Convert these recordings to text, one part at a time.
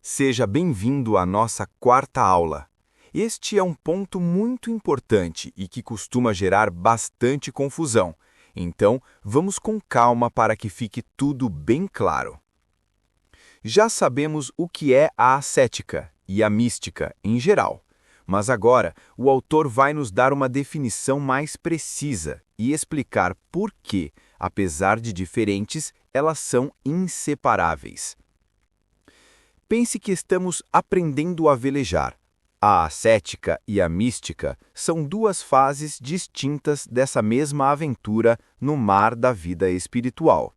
Seja bem-vindo à nossa quarta aula. Este é um ponto muito importante e que costuma gerar bastante confusão. Então, vamos com calma para que fique tudo bem claro. Já sabemos o que é a ascética e a mística em geral, mas agora o autor vai nos dar uma definição mais precisa e explicar por que, apesar de diferentes, elas são inseparáveis. Pense que estamos aprendendo a velejar. A ascética e a mística são duas fases distintas dessa mesma aventura no mar da vida espiritual.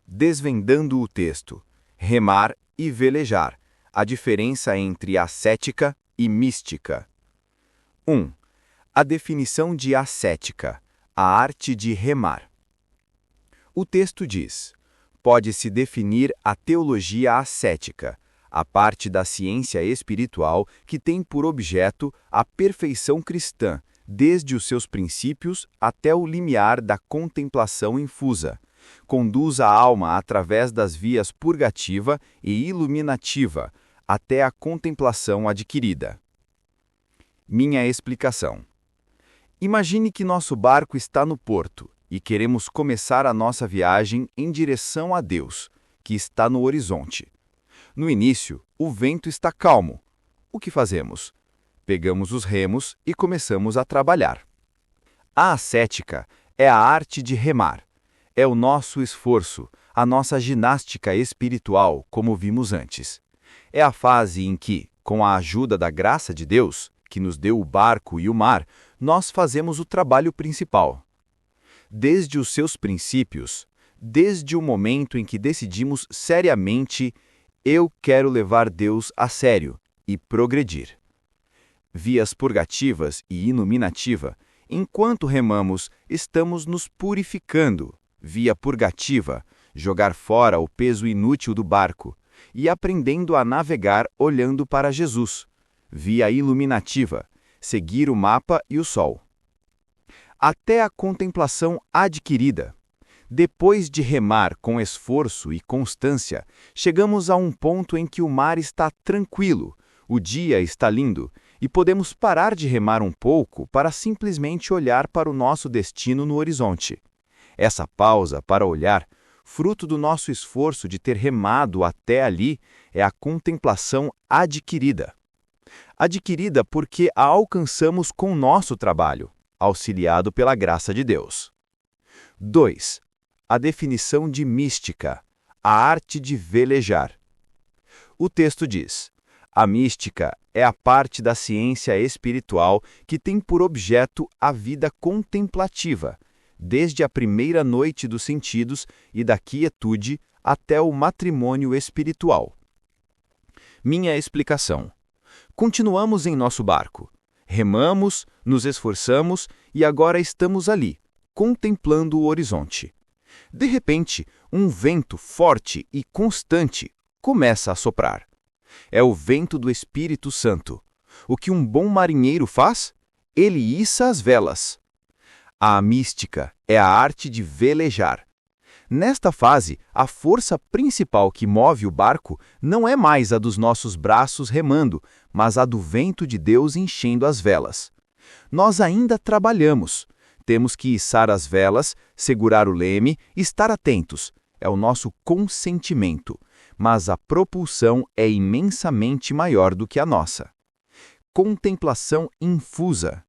Desvendando o texto, remar e velejar, a diferença entre ascética e mística. 1. A definição de ascética, a arte de remar. O texto diz: pode-se definir a teologia ascética, a parte da ciência espiritual que tem por objeto a perfeição cristã, desde os seus princípios até o limiar da contemplação infusa. Conduz a alma através das vias purgativa e iluminativa, até a contemplação adquirida. Minha explicação. Imagine que nosso barco está no porto e queremos começar a nossa viagem em direção a Deus, que está no horizonte. No início, o vento está calmo. O que fazemos? Pegamos os remos e começamos a trabalhar. A ascética é a arte de remar. É o nosso esforço, a nossa ginástica espiritual, como vimos antes. É a fase em que, com a ajuda da graça de Deus, que nos deu o barco e o mar, nós fazemos o trabalho principal. Desde os seus princípios, desde o momento em que decidimos seriamente, eu quero levar Deus a sério e progredir. Vias purgativas e iluminativa, enquanto remamos, estamos nos purificando. Via purgativa, jogar fora o peso inútil do barco, e aprendendo a navegar olhando para Jesus. Via iluminativa, seguir o mapa e o sol. Até a contemplação adquirida. Depois de remar com esforço e constância, chegamos a um ponto em que o mar está tranquilo, o dia está lindo, e podemos parar de remar um pouco para simplesmente olhar para o nosso destino no horizonte. Essa pausa para olhar, fruto do nosso esforço de ter remado até ali, é a contemplação adquirida. Adquirida porque a alcançamos com nosso trabalho, auxiliado pela graça de Deus. 2. A definição de mística, a arte de velejar. O texto diz: a mística é a parte da ciência espiritual que tem por objeto a vida contemplativa, desde a primeira noite dos sentidos e da quietude até o matrimônio espiritual. Minha explicação. Continuamos em nosso barco. Remamos, nos esforçamos e agora estamos ali, contemplando o horizonte. De repente, um vento forte e constante começa a soprar. É o vento do Espírito Santo. O que um bom marinheiro faz? Ele issa as velas. A mística é a arte de velejar. Nesta fase, a força principal que move o barco não é mais a dos nossos braços remando, mas a do vento de Deus enchendo as velas. Nós ainda trabalhamos. Temos que içar as velas, segurar o leme, estar atentos. É o nosso consentimento, mas a propulsão é imensamente maior do que a nossa. Contemplação infusa.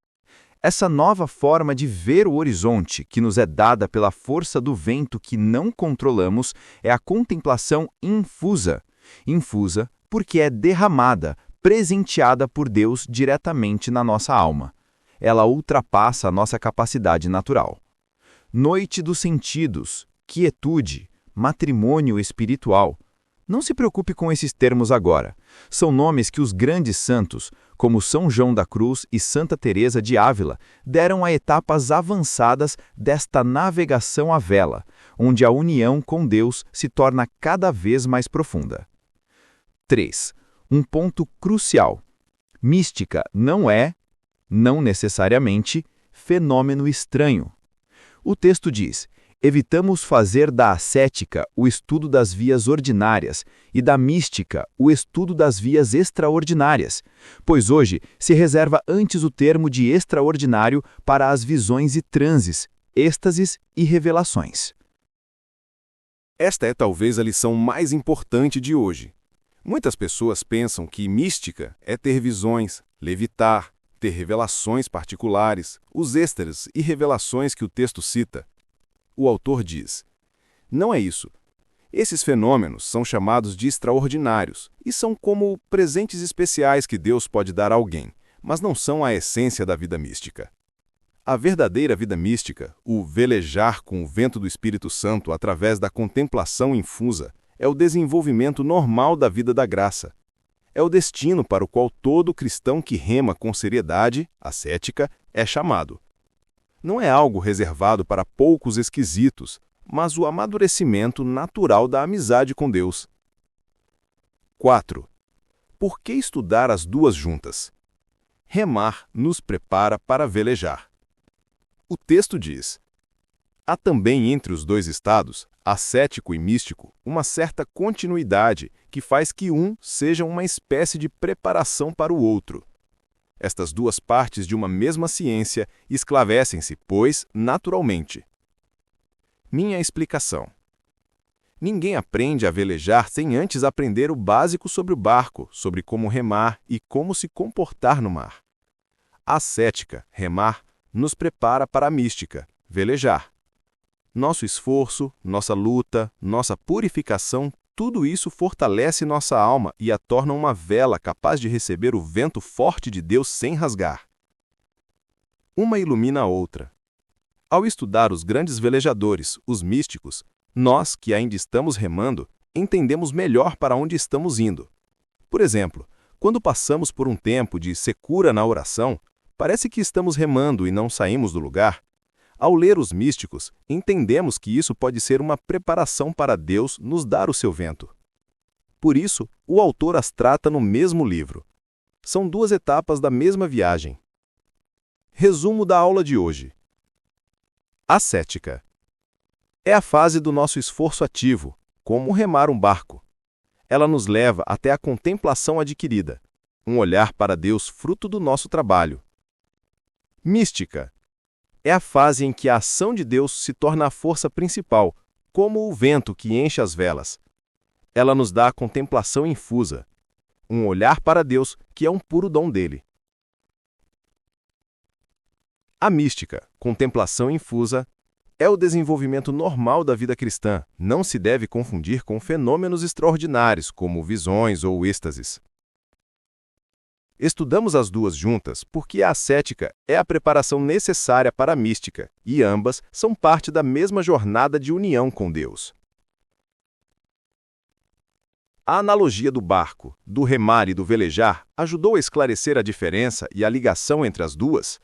Essa nova forma de ver o horizonte, que nos é dada pela força do vento que não controlamos, é a contemplação infusa. Infusa porque é derramada, presenteada por Deus diretamente na nossa alma. Ela ultrapassa a nossa capacidade natural. Noite dos sentidos, quietude, matrimônio espiritual. Não se preocupe com esses termos agora. São nomes que os grandes santos, como São João da Cruz e Santa Teresa de Ávila, deram a etapas avançadas desta navegação à vela, onde a união com Deus se torna cada vez mais profunda. 3. Um ponto crucial. Mística não necessariamente, fenômeno estranho. O texto diz: Evitamos fazer da ascética o estudo das vias ordinárias e da mística o estudo das vias extraordinárias, pois hoje se reserva antes o termo de extraordinário para as visões e transes, êxtases e revelações. Esta é talvez a lição mais importante de hoje. Muitas pessoas pensam que mística é ter visões, levitar, ter revelações particulares, os êxtases e revelações que o texto cita. O autor diz: não é isso. Esses fenômenos são chamados de extraordinários e são como presentes especiais que Deus pode dar a alguém, mas não são a essência da vida mística. A verdadeira vida mística, o velejar com o vento do Espírito Santo através da contemplação infusa, é o desenvolvimento normal da vida da graça. É o destino para o qual todo cristão que rema com seriedade, ascética, é chamado. Não é algo reservado para poucos esquisitos, mas o amadurecimento natural da amizade com Deus. 4. Por que estudar as duas juntas? Remar nos prepara para velejar. O texto diz: há também entre os dois estados, ascético e místico, uma certa continuidade que faz que um seja uma espécie de preparação para o outro. Estas duas partes de uma mesma ciência esclarecem-se, pois, naturalmente. Minha explicação. Ninguém aprende a velejar sem antes aprender o básico sobre o barco, sobre como remar e como se comportar no mar. A ascética, remar, nos prepara para a mística, velejar. Nosso esforço, nossa luta, nossa purificação, tudo isso fortalece nossa alma e a torna uma vela capaz de receber o vento forte de Deus sem rasgar. Uma ilumina a outra. Ao estudar os grandes velejadores, os místicos, nós, que ainda estamos remando, entendemos melhor para onde estamos indo. Por exemplo, quando passamos por um tempo de secura na oração, parece que estamos remando e não saímos do lugar. Ao ler os místicos, entendemos que isso pode ser uma preparação para Deus nos dar o seu vento. Por isso, o autor as trata no mesmo livro. São duas etapas da mesma viagem. Resumo da aula de hoje. Ascética. É a fase do nosso esforço ativo, como remar um barco. Ela nos leva até a contemplação adquirida, um olhar para Deus fruto do nosso trabalho. Mística. É a fase em que a ação de Deus se torna a força principal, como o vento que enche as velas. Ela nos dá a contemplação infusa, um olhar para Deus que é um puro dom dele. A mística, contemplação infusa, é o desenvolvimento normal da vida cristã, não se deve confundir com fenômenos extraordinários, como visões ou êxtases. Estudamos as duas juntas porque a ascética é a preparação necessária para a mística, e ambas são parte da mesma jornada de união com Deus. A analogia do barco, do remar e do velejar ajudou a esclarecer a diferença e a ligação entre as duas?